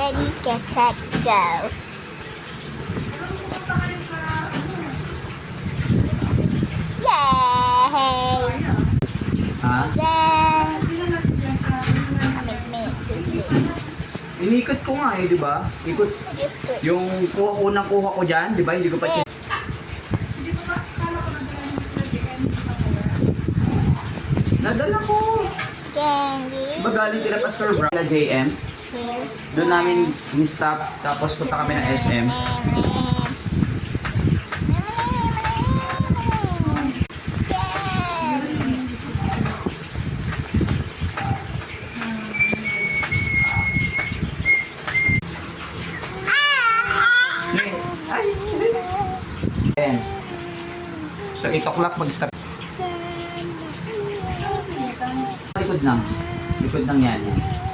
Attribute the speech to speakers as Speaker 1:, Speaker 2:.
Speaker 1: Ready, get set, go. Yay!
Speaker 2: Ha?
Speaker 1: Then,
Speaker 2: Inikot ko nga eh, di ba? Ikot.
Speaker 1: just good.
Speaker 2: Yung unang kuha ko dyan, di ba? Hindi ko pa check. Nadala ko.
Speaker 1: Candy.
Speaker 2: Diba galing kila Pastor Brown, JM?
Speaker 1: Here.
Speaker 2: Doon namin ni-stop, tapos punta kami ng SM. Ay! So 8 o'clock mag-stop. Likod lang. Likod lang yan.